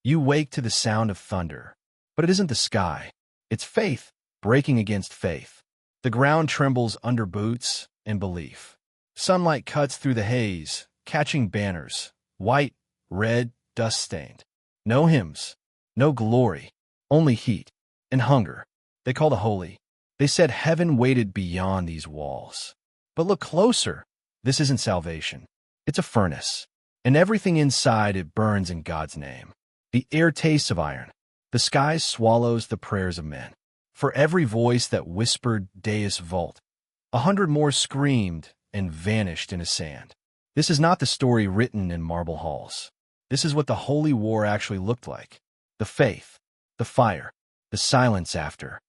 You wake to the sound of thunder, but it isn't the sky. It's faith breaking against faith. The ground trembles under boots and belief. Sunlight cuts through the haze, catching banners, white, red, dust-stained. No hymns, no glory, only heat and hunger. They call the holy. They said heaven waited beyond these walls. But look closer. This isn't salvation. It's a furnace, and everything inside it burns in God's name. The air tastes of iron. The sky swallows the prayers of men. For every voice that whispered Deus Vult, 100 more screamed and vanished in a sand. This is not the story written in marble halls. This is what the Holy War actually looked like. The faith, the fire, the silence after.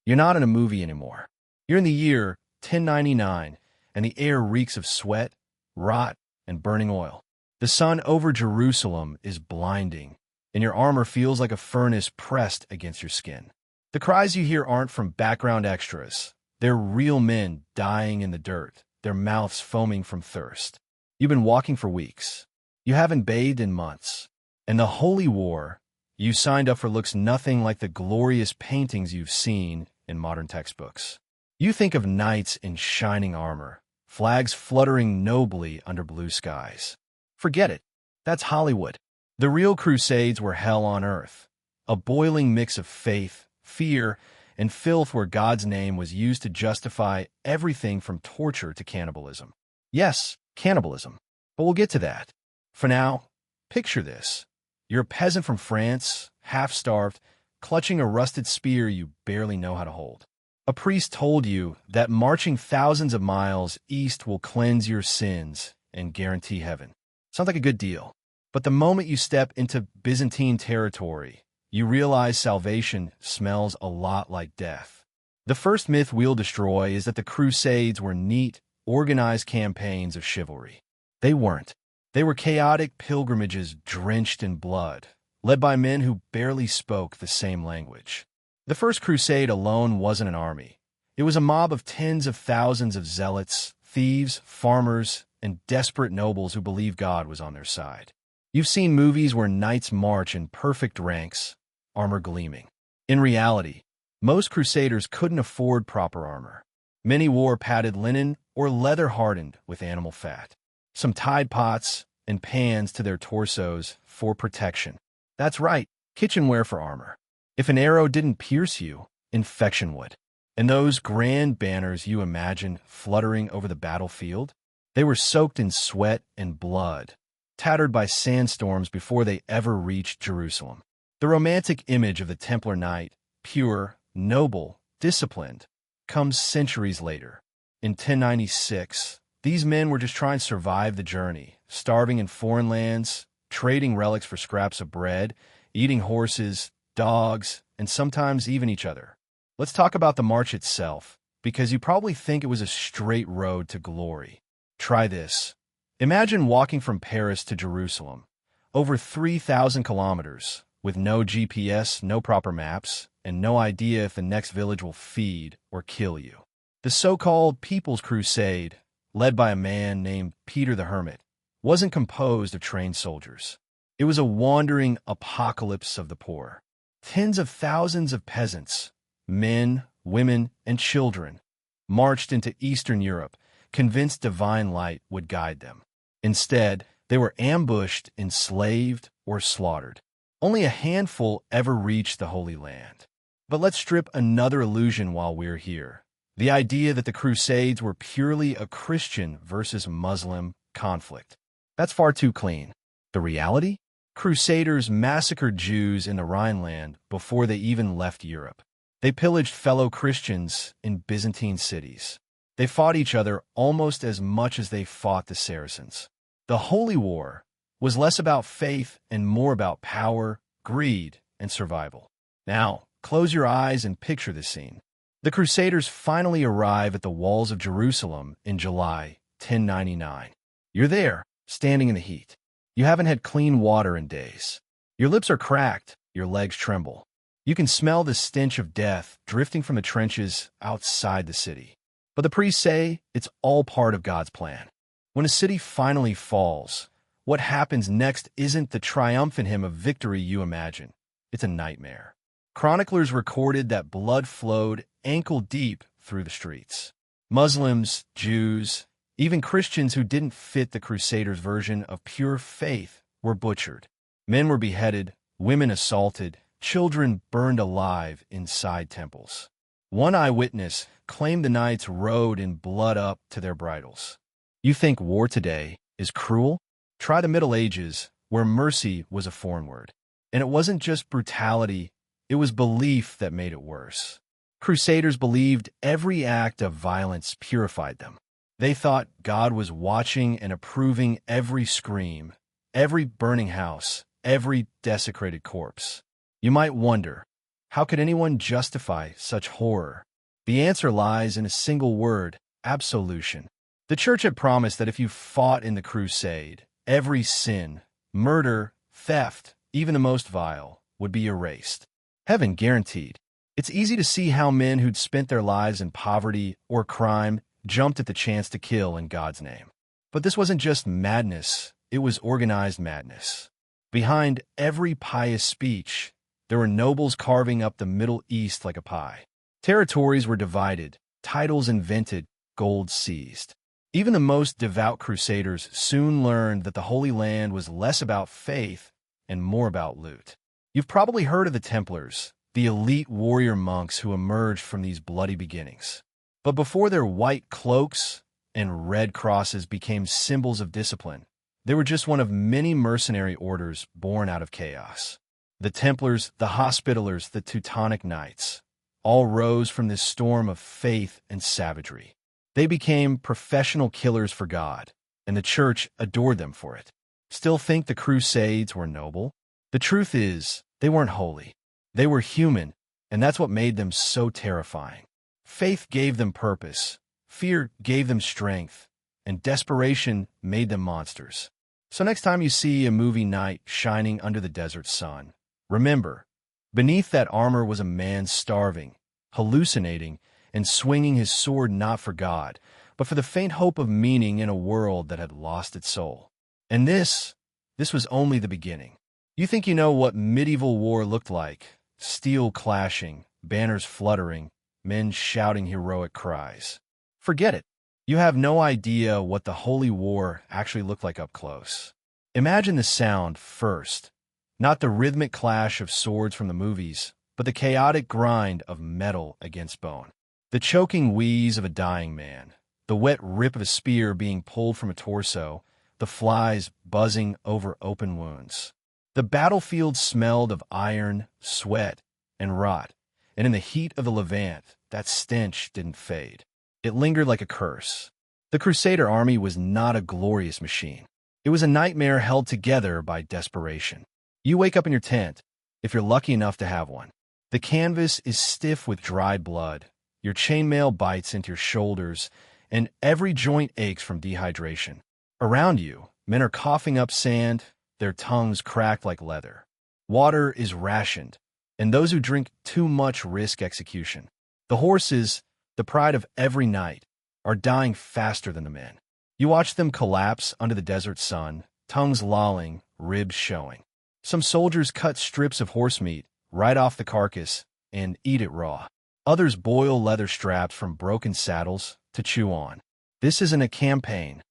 You're not in a movie anymore. You're in the year 1099, and the air reeks of sweat, rot, and burning oil. The sun over Jerusalem is blinding, and your armor feels like a furnace pressed against your skin. The cries you hear aren't from background extras. They're real men dying in the dirt, their mouths foaming from thirst. You've been walking for weeks. You haven't bathed in months. And the Holy War you signed up for looks nothing like the glorious paintings you've seen in modern textbooks. You think of knights in shining armor, flags fluttering nobly under blue skies. Forget it. That's Hollywood. The real Crusades were hell on earth, a boiling mix of faith, fear, and filth where God's name was used to justify everything from torture to cannibalism. Yes, cannibalism. But we'll get to that. For now, picture this. You're a peasant from France, half-starved, clutching a rusted spear you barely know how to hold. A priest told you that marching thousands of miles east will cleanse your sins and guarantee heaven. Sounds like a good deal. But the moment you step into Byzantine territory, you realize salvation smells a lot like death. The first myth we'll destroy is that the Crusades were neat, organized campaigns of chivalry. They weren't. They were chaotic pilgrimages drenched in blood, led by men who barely spoke the same language. The First Crusade alone wasn't an army. It was a mob of tens of thousands of zealots, thieves, farmers, and desperate nobles who believed God was on their side. You've seen movies where knights march in perfect ranks, armor gleaming. In reality, most crusaders couldn't afford proper armor. Many wore padded linen or leather hardened with animal fat. Some tied pots and pans to their torsos for protection. That's right, kitchenware for armor. If an arrow didn't pierce you, infection would. And those grand banners you imagine fluttering over the battlefield, they were soaked in sweat and blood, tattered by sandstorms before they ever reached Jerusalem. The romantic image of the Templar Knight, pure, noble, disciplined, comes centuries later. In 1096, these men were just trying to survive the journey, starving in foreign lands, trading relics for scraps of bread, eating horses, dogs, and sometimes even each other. Let's talk about the march itself, because you probably think it was a straight road to glory. Try this. Imagine walking from Paris to Jerusalem, over 3,000 kilometers, with no GPS, no proper maps, and no idea if the next village will feed or kill you. The so-called People's Crusade, led by a man named Peter the Hermit, wasn't composed of trained soldiers. It was a wandering apocalypse of the poor. Tens of thousands of peasants, men, women, and children, marched into Eastern Europe, convinced divine light would guide them. Instead, they were ambushed, enslaved, or slaughtered. Only a handful ever reached the Holy Land. But let's strip another illusion while we're here. The idea that the Crusades were purely a Christian versus Muslim conflict. That's far too clean. The reality? Crusaders massacred Jews in the Rhineland before they even left Europe. They pillaged fellow Christians in Byzantine cities. They fought each other almost as much as they fought the Saracens. The Holy War was less about faith and more about power, greed, and survival. Now, close your eyes and picture this scene. The Crusaders finally arrive at the walls of Jerusalem in July 1099. You're there, standing in the heat. You haven't had clean water in days. Your lips are cracked, your legs tremble. You can smell the stench of death drifting from the trenches outside the city. But the priests say it's all part of God's plan. When a city finally falls, what happens next isn't the triumphant hymn of victory you imagine. It's a nightmare. Chroniclers recorded that blood flowed ankle-deep through the streets. Muslims, Jews, even Christians who didn't fit the Crusaders' version of pure faith were butchered. Men were beheaded, women assaulted, children burned alive inside temples. One eyewitness claimed the knights rode in blood up to their bridles. You think war today is cruel? Try the Middle Ages, where mercy was a foreign word. And it wasn't just brutality, it was belief that made it worse. Crusaders believed every act of violence purified them. They thought God was watching and approving every scream, every burning house, every desecrated corpse. You might wonder, how could anyone justify such horror? The answer lies in a single word: absolution. The church had promised that if you fought in the crusade, every sin, murder, theft, even the most vile, would be erased. Heaven guaranteed. It's easy to see how men who'd spent their lives in poverty or crime jumped at the chance to kill in God's name. But this wasn't just madness, it was organized madness. Behind every pious speech, there were nobles carving up the Middle East like a pie. Territories were divided, titles invented, gold seized. Even the most devout crusaders soon learned that the Holy Land was less about faith and more about loot. You've probably heard of the Templars, the elite warrior monks who emerged from these bloody beginnings. But before their white cloaks and red crosses became symbols of discipline, they were just one of many mercenary orders born out of chaos. The Templars, the Hospitallers, the Teutonic Knights, all rose from this storm of faith and savagery. They became professional killers for God, and the church adored them for it. Still think the Crusades were noble? The truth is, they weren't holy. They were human, and that's what made them so terrifying. Faith gave them purpose, fear gave them strength, and desperation made them monsters. So next time you see a movie knight shining under the desert sun, remember, beneath that armor was a man starving, hallucinating, and swinging his sword not for God, but for the faint hope of meaning in a world that had lost its soul. And this was only the beginning. You think you know what medieval war looked like: steel clashing, banners fluttering, men shouting heroic cries. Forget it. You have no idea what the Holy War actually looked like up close. Imagine the sound first, not the rhythmic clash of swords from the movies, but the chaotic grind of metal against bone. The choking wheeze of a dying man, the wet rip of a spear being pulled from a torso, the flies buzzing over open wounds. The battlefield smelled of iron, sweat, and rot, and in the heat of the Levant, that stench didn't fade. It lingered like a curse. The Crusader army was not a glorious machine. It was a nightmare held together by desperation. You wake up in your tent, if you're lucky enough to have one. The canvas is stiff with dried blood, your chainmail bites into your shoulders, and every joint aches from dehydration. Around you, men are coughing up sand, their tongues cracked like leather. Water is rationed, and those who drink too much risk execution. The horses, the pride of every knight, are dying faster than the men. You watch them collapse under the desert sun, tongues lolling, ribs showing. Some soldiers cut strips of horse meat right off the carcass and eat it raw. Others boil leather straps from broken saddles to chew on. This isn't a campaign.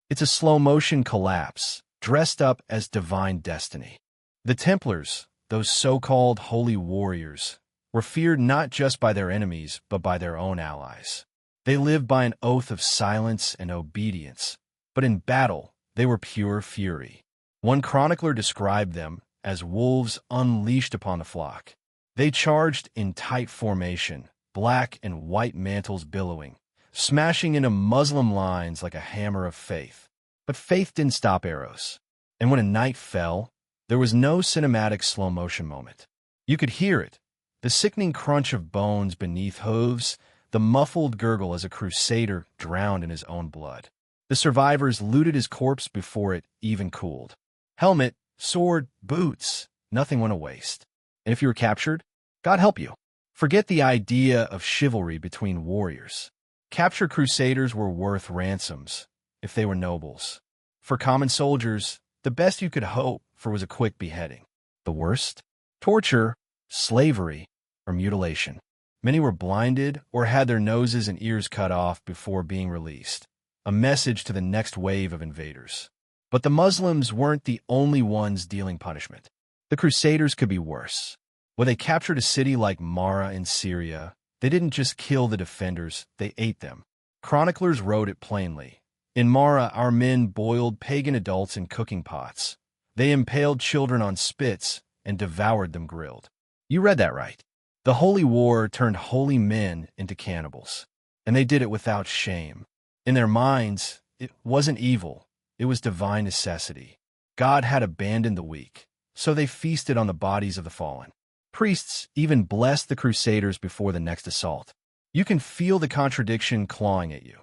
It's a slow-motion collapse, dressed up as divine destiny. The Templars, those so-called holy warriors, were feared not just by their enemies, but by their own allies. They lived by an oath of silence and obedience, but in battle, they were pure fury. One chronicler described them as wolves unleashed upon the flock. They charged in tight formation, black and white mantles billowing, smashing into Muslim lines like a hammer of faith. But faith didn't stop arrows. And when a knight fell, there was no cinematic slow-motion moment. You could hear it, the sickening crunch of bones beneath hooves, the muffled gurgle as a crusader drowned in his own blood. The survivors looted his corpse before it even cooled. Helmet, sword, boots, nothing went to waste. And if you were captured, God help you. Forget the idea of chivalry between warriors. Captured crusaders were worth ransoms, if they were nobles. For common soldiers, The best you could hope for was a quick beheading. The worst? Torture, slavery, or mutilation. Many were blinded or had their noses and ears cut off before being released, a message to the next wave of invaders. But the Muslims weren't the only ones dealing punishment. The Crusaders could be worse. When they captured a city like Mara in Syria, they didn't just kill the defenders, they ate them. Chroniclers wrote it plainly. In Mara, our men boiled pagan adults in cooking pots. They impaled children on spits and devoured them grilled. You read that right. The Holy War turned holy men into cannibals, and they did it without shame. In their minds, it wasn't evil, it was divine necessity. God had abandoned the weak, so they feasted on the bodies of the fallen. Priests even blessed the Crusaders before the next assault. You can feel the contradiction clawing at you.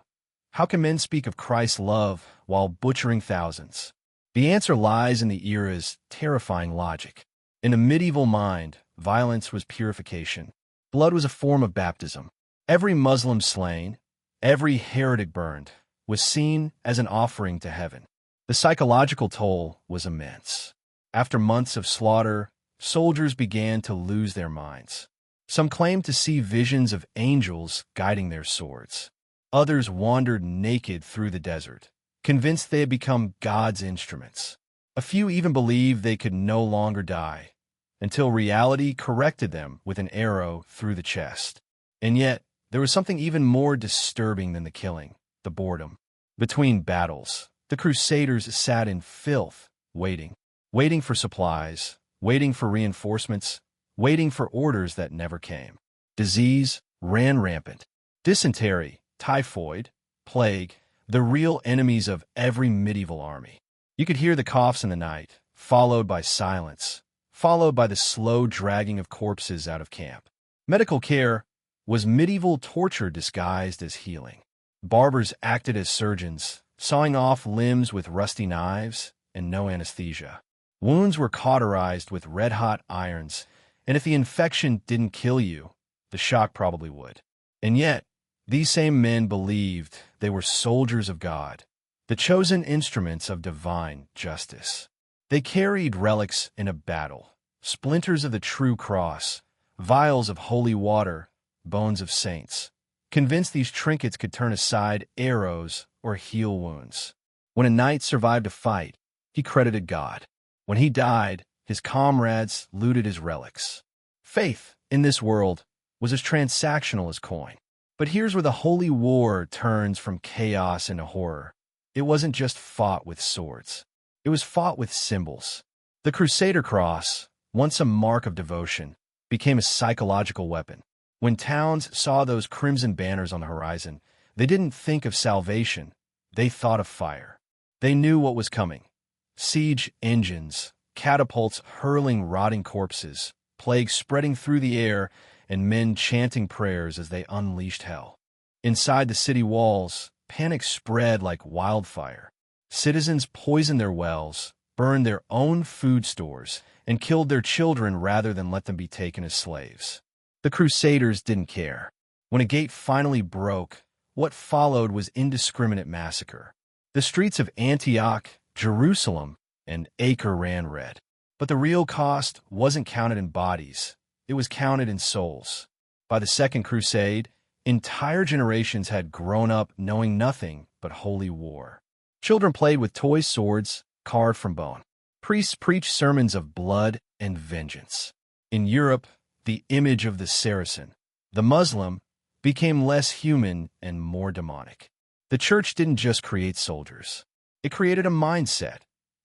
How can men speak of Christ's love while butchering thousands? The answer lies in the era's terrifying logic. In a medieval mind, violence was purification. Blood was a form of baptism. Every Muslim slain, every heretic burned, was seen as an offering to heaven. The psychological toll was immense. After months of slaughter, soldiers began to lose their minds. Some claimed to see visions of angels guiding their swords. Others wandered naked through the desert, convinced they had become God's instruments. A few even believed they could no longer die, until reality corrected them with an arrow through the chest. And yet, there was something even more disturbing than the killing, the boredom. Between battles, the Crusaders sat in filth, waiting for supplies, waiting for reinforcements, waiting for orders that never came. Disease ran rampant. Dysentery, typhoid, plague, the real enemies of every medieval army. You could hear the coughs in the night, followed by silence, followed by the slow dragging of corpses out of camp. Medical care was medieval torture disguised as healing. Barbers acted as surgeons, sawing off limbs with rusty knives and no anesthesia. Wounds were cauterized with red-hot irons, and if the infection didn't kill you, the shock probably would. And yet, these same men believed they were soldiers of God, the chosen instruments of divine justice. They carried relics in a battle, splinters of the true cross, vials of holy water, bones of saints, convinced these trinkets could turn aside arrows or heal wounds. When a knight survived a fight, he credited God. When he died, his comrades looted his relics. Faith, in this world, was as transactional as coin. But here's where the holy war turns from chaos into horror. It wasn't just fought with swords. It was fought with symbols. The Crusader cross, once a mark of devotion, became a psychological weapon. When towns saw those crimson banners on the horizon, they didn't think of salvation. They thought of fire. They knew what was coming. Siege engines, catapults hurling rotting corpses, plague spreading through the air, and men chanting prayers as they unleashed hell. Inside the city walls, panic spread like wildfire. Citizens poisoned their wells, burned their own food stores, and killed their children rather than let them be taken as slaves. The Crusaders didn't care. When a gate finally broke, what followed was indiscriminate massacre. The streets of Antioch, Jerusalem, and Acre ran red. But the real cost wasn't counted in bodies. It was counted in souls. By the Second Crusade, entire generations had grown up knowing nothing but holy war. Children played with toy swords carved from bone. Priests preached sermons of blood and vengeance. In Europe, the image of the Saracen, the Muslim, became less human and more demonic. The church didn't just create soldiers. It created a mindset,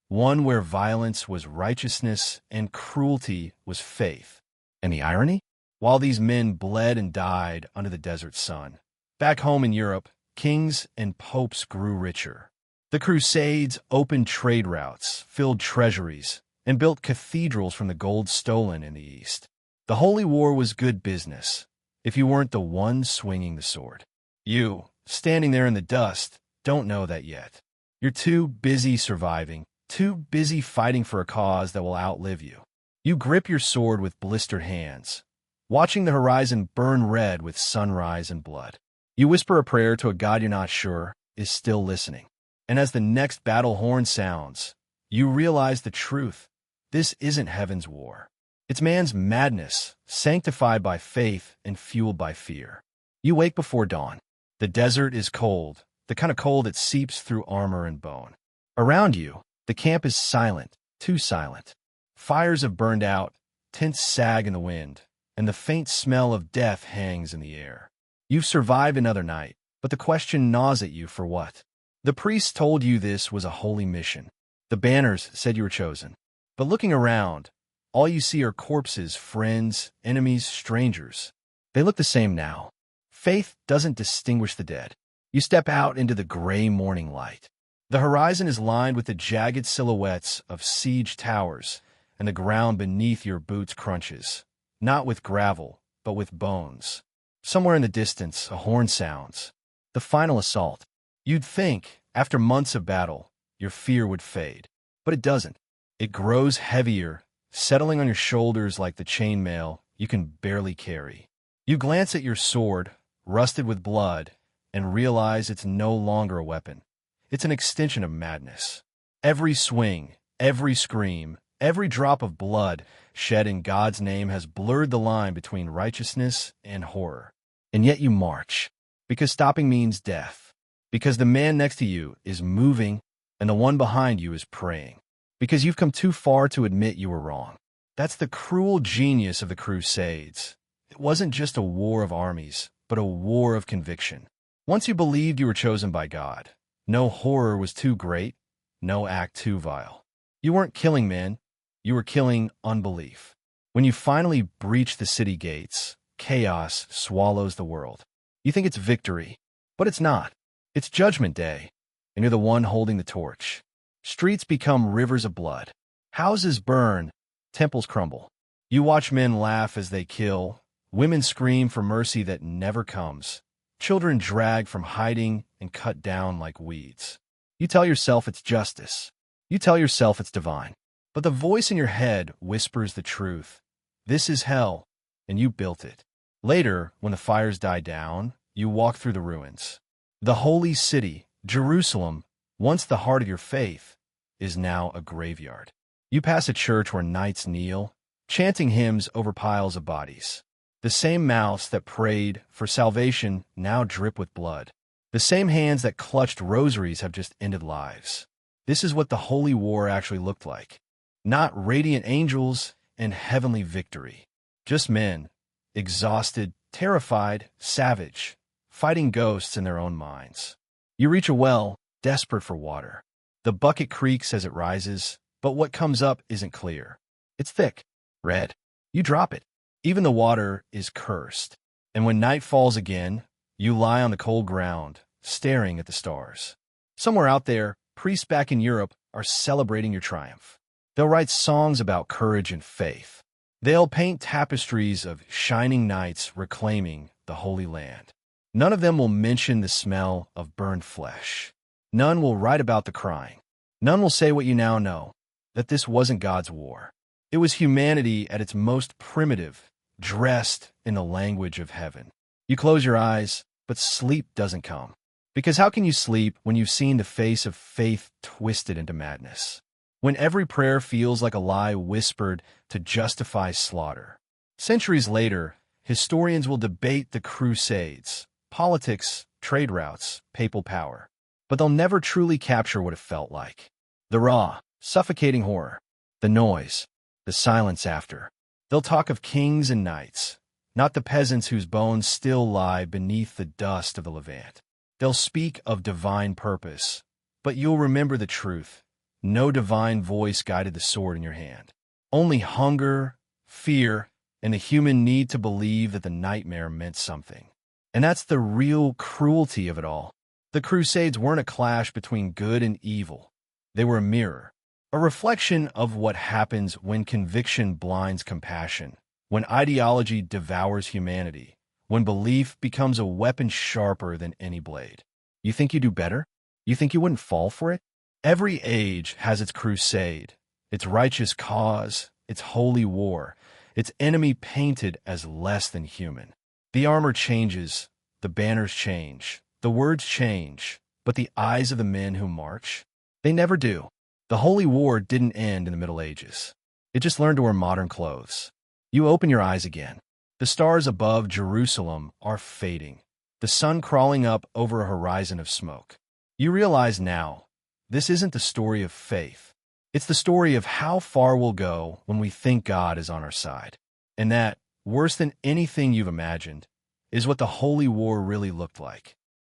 one where violence was righteousness and cruelty was faith. And the irony? While these men bled and died under the desert sun, back home in Europe, kings and popes grew richer. The Crusades opened trade routes, filled treasuries, and built cathedrals from the gold stolen in the East. The Holy War was good business, if you weren't the one swinging the sword. You, standing there in the dust, don't know that yet. You're too busy surviving, too busy fighting for a cause that will outlive you. You grip your sword with blistered hands, watching the horizon burn red with sunrise and blood. You whisper a prayer to a God you're not sure is still listening. And as the next battle horn sounds, you realize the truth. This isn't heaven's war. It's man's madness, sanctified by faith and fueled by fear. You wake before dawn. The desert is cold, the kind of cold that seeps through armor and bone. Around you, the camp is silent, too silent. Fires have burned out, tents sag in the wind, and the faint smell of death hangs in the air. You've survived another night, but the question gnaws at you for what? The priests told you this was a holy mission. The banners said you were chosen. But looking around, all you see are corpses, friends, enemies, strangers. They look the same now. Faith doesn't distinguish the dead. You step out into the gray morning light. The horizon is lined with the jagged silhouettes of siege towers, and the ground beneath your boots crunches, not with gravel, but with bones. Somewhere in the distance, a horn sounds. The final assault. You'd think, after months of battle, your fear would fade. But it doesn't. It grows heavier, settling on your shoulders like the chainmail you can barely carry. You glance at your sword, rusted with blood, and realize it's no longer a weapon. It's an extension of madness. Every swing, every scream, every drop of blood shed in God's name has blurred the line between righteousness and horror. And yet you march, because stopping means death, because the man next to you is moving and the one behind you is praying, because you've come too far to admit you were wrong. That's the cruel genius of the Crusades. It wasn't just a war of armies, but a war of conviction. Once you believed you were chosen by God, no horror was too great, no act too vile. You weren't killing men, you were killing unbelief. When you finally breach the city gates, chaos swallows the world. You think it's victory, but it's not. It's Judgment Day, and you're the one holding the torch. Streets become rivers of blood. Houses burn, temples crumble. You watch men laugh as they kill, women scream for mercy that never comes, children drag from hiding and cut down like weeds. You tell yourself it's justice. You tell yourself it's divine. But the voice in your head whispers the truth. This is hell, and you built it. Later, when the fires die down, you walk through the ruins. The holy city, Jerusalem, once the heart of your faith, is now a graveyard. You pass a church where knights kneel, chanting hymns over piles of bodies. The same mouths that prayed for salvation now drip with blood. The same hands that clutched rosaries have just ended lives. This is what the holy war actually looked like. Not radiant angels and heavenly victory. Just men, exhausted, terrified, savage, fighting ghosts in their own minds. You reach a well, desperate for water. The bucket creaks as it rises, but what comes up isn't clear. It's thick, red. You drop it. Even the water is cursed. And when night falls again, you lie on the cold ground, staring at the stars. Somewhere out there, priests back in Europe are celebrating your triumph. They'll write songs about courage and faith. They'll paint tapestries of shining knights reclaiming the Holy Land. None of them will mention the smell of burned flesh. None will write about the crying. None will say what you now know, that this wasn't God's war. It was humanity at its most primitive, dressed in the language of heaven. You close your eyes, but sleep doesn't come. Because how can you sleep when you've seen the face of faith twisted into madness? When every prayer feels like a lie whispered to justify slaughter? Centuries later, historians will debate the Crusades, politics, trade routes, papal power. But they'll never truly capture what it felt like. The raw, suffocating horror, the noise, the silence after. They'll talk of kings and knights, not the peasants whose bones still lie beneath the dust of the Levant. They'll speak of divine purpose, but you'll remember the truth. No divine voice guided the sword in your hand. Only hunger, fear, and the human need to believe that the nightmare meant something. And that's the real cruelty of it all. The Crusades weren't a clash between good and evil. They were a mirror, a reflection of what happens when conviction blinds compassion, when ideology devours humanity, when belief becomes a weapon sharper than any blade. You think you do better? You think you wouldn't fall for it? Every age has its crusade, its righteous cause, its holy war, its enemy painted as less than human. The armor changes, the banners change, the words change, but the eyes of the men who march, they never do. The Holy War didn't end in the Middle Ages. It just learned to wear modern clothes. You open your eyes again. The stars above Jerusalem are fading, the sun crawling up over a horizon of smoke. You realize now, this isn't the story of faith. It's the story of how far we'll go when we think God is on our side. And that, worse than anything you've imagined, is what the Holy War really looked like.